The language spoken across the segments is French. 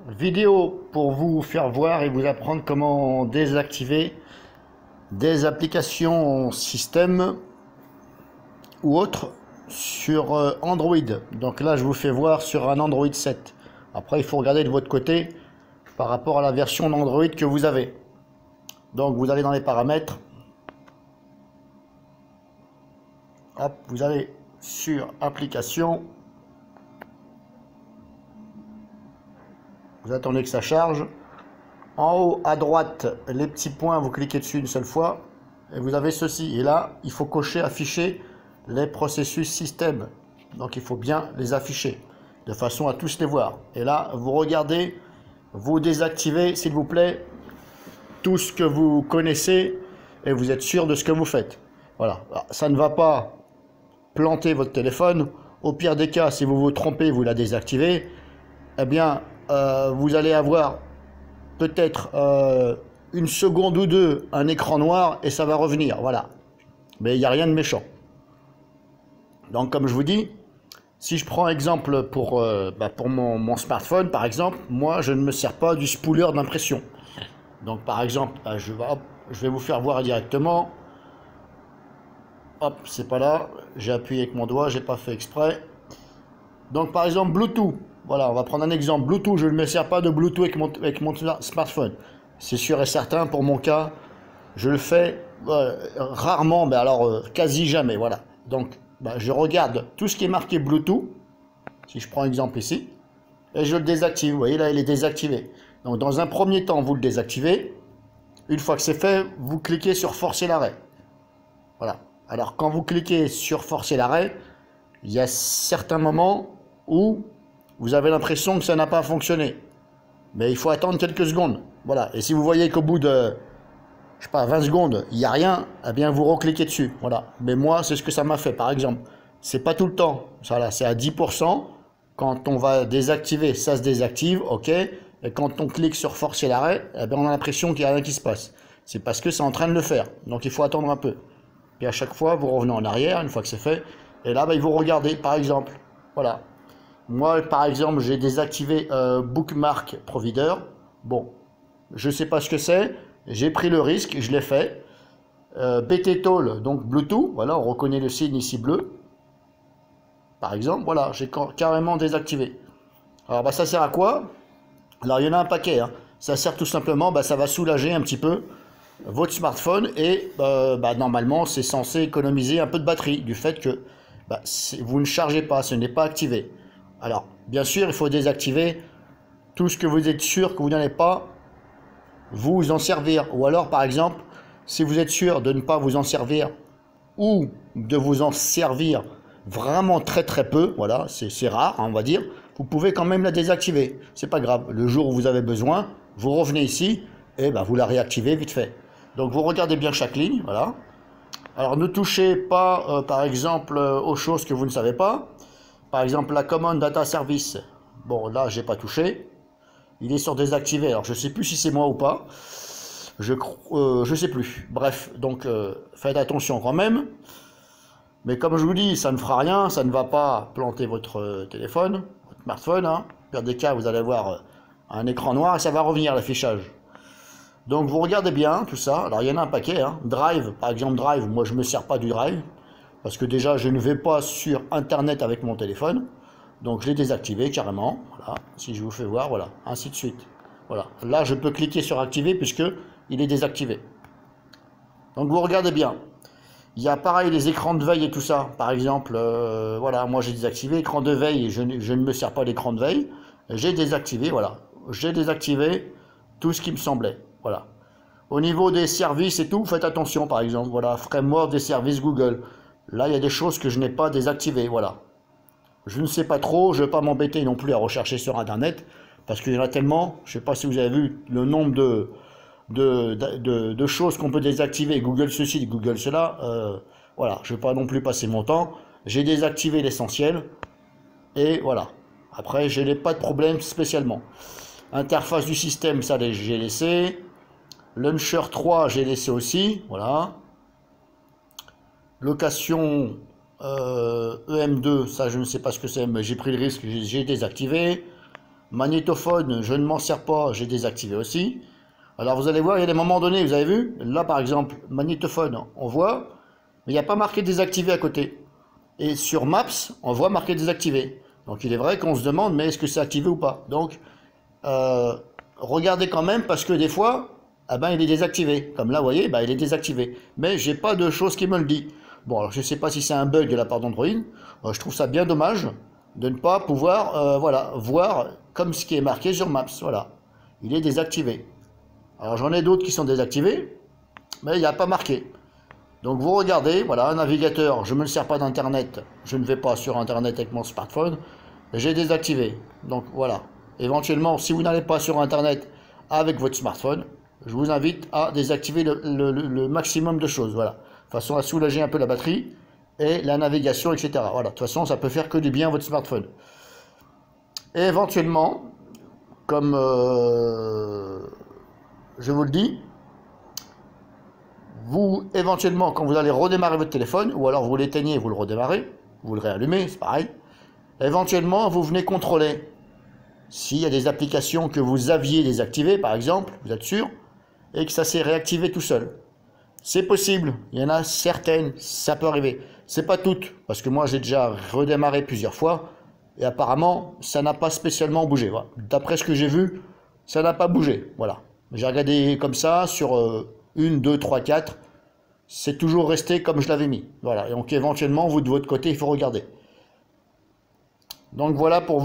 vidéo pour vous faire voir et vous apprendre comment désactiver des applications système ou autres sur Android. Donc là, je vous fais voir sur un Android 7. Après, il faut regarder de votre côté par rapport à la version d'Android que vous avez. Donc, vous allez dans les paramètres. Hop, vous allez sur application. Vous attendez que ça charge. En haut à droite, les petits points, vous cliquez dessus une seule fois. Et vous avez ceci. Et là, il faut cocher, afficher les processus système. Donc, il faut bien les afficher de façon à tous les voir. Et là, vous regardez, vous désactivez, s'il vous plaît, tout ce que vous connaissez et vous êtes sûr de ce que vous faites. Voilà. Alors, ça ne va pas planter votre téléphone. Au pire des cas, si vous vous trompez, vous la désactivez, eh bien, vous allez avoir peut-être une seconde ou deux un écran noir et ça va revenir. Voilà. Mais il n'y a rien de méchant. Donc, comme je vous dis, si je prends exemple pour mon smartphone, par exemple, moi, je ne me sers pas du spooler d'impression. Donc, par exemple, je vais vous faire voir directement. Hop, c'est pas là. J'ai appuyé avec mon doigt, j'ai pas fait exprès. Donc, par exemple, Bluetooth. Voilà, on va prendre un exemple. Bluetooth, je ne me sers pas de Bluetooth avec mon smartphone. C'est sûr et certain, pour mon cas, je le fais rarement, mais alors quasi jamais. Voilà. Donc, je regarde tout ce qui est marqué Bluetooth, si je prends exemple ici, et je le désactive. Vous voyez là, il est désactivé. Donc dans un premier temps, vous le désactivez. Une fois que c'est fait, vous cliquez sur forcer l'arrêt. Voilà. Alors quand vous cliquez sur forcer l'arrêt, il y a certains moments où vous avez l'impression que ça n'a pas fonctionné. Mais il faut attendre quelques secondes. Voilà. Et si vous voyez qu'au bout de, je sais pas, 20 secondes, il n'y a rien, eh bien vous recliquez dessus. Voilà. Mais moi, c'est ce que ça m'a fait. Par exemple, c'est pas tout le temps. Ça là, c'est à 10%. Quand on va désactiver, ça se désactive, ok. Et quand on clique sur forcer l'arrêt, eh bien on a l'impression qu'il n'y a rien qui se passe. C'est parce que c'est en train de le faire. Donc il faut attendre un peu. Et à chaque fois, vous revenez en arrière, une fois que c'est fait. Et là, il vous regardez, par exemple. Voilà. Moi, par exemple, j'ai désactivé Bookmark Provider. Bon, je ne sais pas ce que c'est. J'ai pris le risque, je l'ai fait. BTTall, donc Bluetooth. Voilà, on reconnaît le signe ici bleu. Par exemple, voilà, j'ai carrément désactivé. Alors, ça sert à quoi? Alors, il y en a un paquet. Hein. Ça sert tout simplement, ça va soulager un petit peu votre smartphone et normalement, c'est censé économiser un peu de batterie du fait que vous ne chargez pas, ce n'est pas activé. Alors, bien sûr, il faut désactiver tout ce que vous êtes sûr que vous n'allez pas vous en servir. Ou alors, par exemple, si vous êtes sûr de ne pas vous en servir ou de vous en servir vraiment très très peu, voilà, c'est rare, hein, on va dire, vous pouvez quand même la désactiver. C'est pas grave. Le jour où vous avez besoin, vous revenez ici et vous la réactivez vite fait. Donc, vous regardez bien chaque ligne, voilà. Alors, ne touchez pas, par exemple, aux choses que vous ne savez pas. Par exemple, la commande data service. Bon, là, j'ai pas touché. Il est sur désactivé. Alors, je sais plus si c'est moi ou pas. Je sais plus. Bref, donc, faites attention quand même. Mais comme je vous dis, ça ne fera rien. Ça ne va pas planter votre téléphone, votre smartphone. Hein. Au pire des cas, vous allez avoir un écran noir et ça va revenir l'affichage. Donc, vous regardez bien tout ça. Alors, il y en a un paquet. Hein. Drive, par exemple, Drive. Moi, je ne me sers pas du Drive. Parce que déjà, je ne vais pas sur Internet avec mon téléphone. Donc, je l'ai désactivé carrément. Voilà. Si je vous fais voir, voilà. Ainsi de suite. Voilà. Là, je peux cliquer sur activer puisque il est désactivé. Donc, vous regardez bien. Il y a pareil les écrans de veille et tout ça. Par exemple, voilà, moi j'ai désactivé écran de veille et je ne me sers pas d'écran de veille. J'ai désactivé, voilà. J'ai désactivé tout ce qui me semblait. Voilà. Au niveau des services et tout, faites attention, par exemple. Voilà, framework des services Google. Là, il y a des choses que je n'ai pas désactivées, voilà. Je ne sais pas trop, je ne vais pas m'embêter non plus à rechercher sur Internet, parce qu'il y en a tellement, je ne sais pas si vous avez vu le nombre de choses qu'on peut désactiver, Google ceci, Google cela, voilà, je ne vais pas non plus passer mon temps. J'ai désactivé l'essentiel, et voilà. Après, je n'ai pas de problème spécialement. Interface du système, ça j'ai laissé. Launcher 3, j'ai laissé aussi, voilà. Location EM2, ça je ne sais pas ce que c'est, mais j'ai pris le risque, j'ai désactivé. Magnétophone, je ne m'en sers pas, j'ai désactivé aussi. Alors vous allez voir, il y a des moments donnés, vous avez vu, là par exemple, magnétophone, on voit, mais il n'y a pas marqué désactivé à côté. Et sur Maps, on voit marqué désactivé. Donc il est vrai qu'on se demande, mais est-ce que c'est activé ou pas? Donc, regardez quand même, parce que des fois, ah ben, il est désactivé. Comme là, vous voyez, ben, il est désactivé. Mais j'ai pas de chose qui me le dit. Bon, alors je ne sais pas si c'est un bug de la part d'Android. Je trouve ça bien dommage de ne pas pouvoir voilà, voir comme ce qui est marqué sur Maps. Voilà, il est désactivé. Alors j'en ai d'autres qui sont désactivés, mais il n'y a pas marqué. Donc vous regardez, voilà, un navigateur, je ne me sers pas d'internet, je ne vais pas sur internet avec mon smartphone, j'ai désactivé. Donc voilà, éventuellement, si vous n'allez pas sur internet avec votre smartphone, je vous invite à désactiver le maximum de choses, voilà, de façon à soulager un peu la batterie et la navigation, etc. Voilà, de toute façon, ça peut faire que du bien à votre smartphone. Et éventuellement, comme je vous le dis, vous, éventuellement, quand vous allez redémarrer votre téléphone, ou alors vous l'éteignez et vous le redémarrez, vous le réallumez, c'est pareil, éventuellement, vous venez contrôler s'il y a des applications que vous aviez désactivées, par exemple, vous êtes sûr, et que ça s'est réactivé tout seul. C'est possible, il y en a certaines, ça peut arriver. C'est pas toutes, parce que moi j'ai déjà redémarré plusieurs fois, et apparemment, ça n'a pas spécialement bougé. Voilà. D'après ce que j'ai vu, ça n'a pas bougé. Voilà. J'ai regardé comme ça, sur 1, 2, 3, 4, c'est toujours resté comme je l'avais mis. Voilà. Et donc éventuellement, vous de votre côté, il faut regarder. Donc voilà pour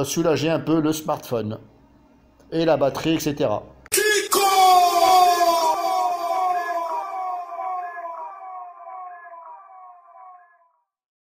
soulager un peu le smartphone et la batterie, etc.